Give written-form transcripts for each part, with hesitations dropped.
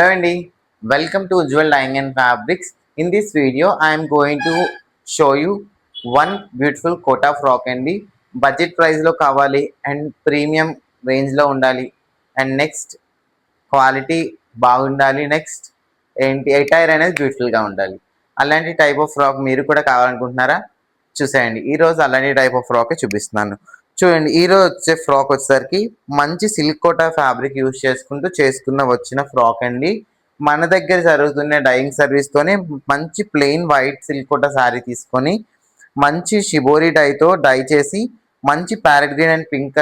Hello Andy, welcome to Ujjwal Dyeing and Fabrics. In this video, I am going to show you one beautiful kota frock అండి budget ప్రైస్లో కావాలి and premium రేంజ్లో ఉండాలి and next quality బాగుండాలి next ఏంటి attire అనేది బ్యూటిఫుల్గా ఉండాలి. అలాంటి టైప్ ఆఫ్ ఫ్రాక్ మీరు కూడా కావాలనుకుంటున్నారా? చూసేయండి, ఈరోజు అలాంటి టైప్ ఆఫ్ ఫ్రాకే చూపిస్తున్నాను. చూడండి, ఈరోజు వచ్చే ఫ్రాక్ వచ్చేసరికి మంచి సిల్క్ కోటా ఫ్యాబ్రిక్ యూజ్ చేసుకుంటూ వచ్చిన ఫ్రాక్ అండి. మన దగ్గర జరుగుతున్న డైయింగ్ సర్వీస్తోనే మంచి plain white silk Kota sari తీసుకొని మంచి షిబోరి డైతో డై చేసి మంచి parrot green and pink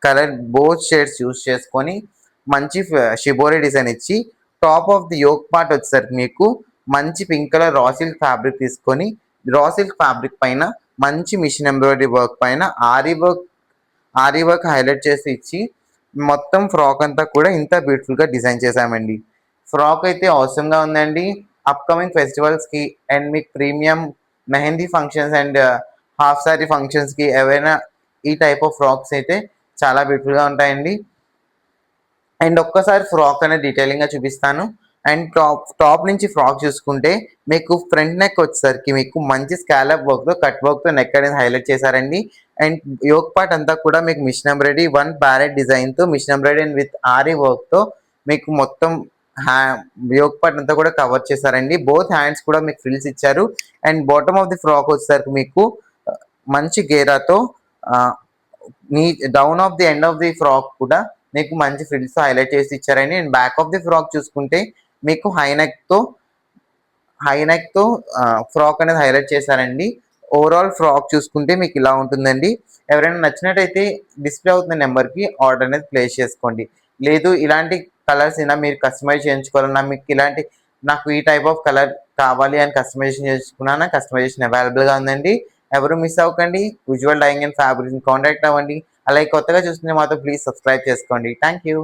colour both shades use చేసుకొని మంచి షిబోరి డిజైన్ ఇచ్చి top of the yoke part వచ్చేసరికి మీకు మంచి pink colour raw silk fabric తీసుకొని రా సిల్క్ ఫ్యాబ్రిక్ పైన మంచి మిషన్ ఎంబ్రాయిడరీ వర్క్ పైన ఆరీ వర్క్ హైలైట్ చేసి ఇచ్చి మొత్తం ఫ్రాక్ అంతా కూడా ఇంత బ్యూటిఫుల్గా డిజైన్ చేశామండి. ఫ్రాక్ అయితే అవసరంగా ఉందండి. అప్కమింగ్ ఫెస్టివల్స్కి అండ్ మీకు premium mehndi functions and half sorry ఫంక్షన్స్కి ఏవైనా ఈ టైప్ ఆఫ్ ఫ్రాక్స్ అయితే చాలా బ్యూటిఫుల్గా ఉంటాయండి. అండ్ ఒక్కసారి ఫ్రాక్ అనేది డీటెయిలింగ్గా చూపిస్తాను. అండ్ టాప్ నుంచి ఫ్రాక్ చూసుకుంటే మీకు ఫ్రంట్ నెక్ వచ్చేసరికి మీకు మంచి స్కాలప్ వర్క్తో కట్ వర్క్తో నెక్ అనేది హైలైట్ చేశారండి. అండ్ యోక్ పార్ట్ అంతా కూడా మీకు మిషన్ ఎంబ్రాయిడరీ వన్ ప్యారెట్ డిజైన్తో machine embroidery and with aari వర్క్తో మీకు మొత్తం యోక్ పార్ట్ అంతా కూడా కవర్ చేశారండి. బోత్ హ్యాండ్స్ కూడా మీకు ఫ్రిల్స్ ఇచ్చారు. And bottom of the frock వచ్చేసరికి మీకు మంచి గేరాతో మీ down of the end of the frock కూడా మీకు మంచి ఫ్రిల్స్ హైలైట్ చేసి ఇచ్చారండి. And back of the frock చూసుకుంటే మీకు హై నెక్ తో ఫ్రాక్ అనేది హైలైట్ చేశారండి. ఓవరాల్ ఫ్రాక్ చూసుకుంటే మీకు ఇలా ఉంటుందండి. ఎవరైనా నచ్చినట్టయితే డిస్ప్లే అవుతున్న నెంబర్కి ఆర్డర్ అనేది ప్లేస్ చేసుకోండి. లేదు ఇలాంటి కలర్స్ అయినా మీరు కస్టమైజ్ చేయించుకోవాలన్నా మీకు నాకు ఈ టైప్ ఆఫ్ కలర్ కావాలి అని కస్టమైజేషన్ చేసుకున్నా కస్టమైజేషన్ అవైలబుల్గా ఉందండి. ఎవరు మిస్ అవ్వకండి. ఉజ్వల్ డైయింగ్ అండ్ ఫ్యాబ్రిక్ని కాంటాక్ట్ అవ్వండి. అలాగే కొత్తగా చూస్తుంటే మాత్రం ప్లీజ్ సబ్స్క్రైబ్ చేసుకోండి. Thank you.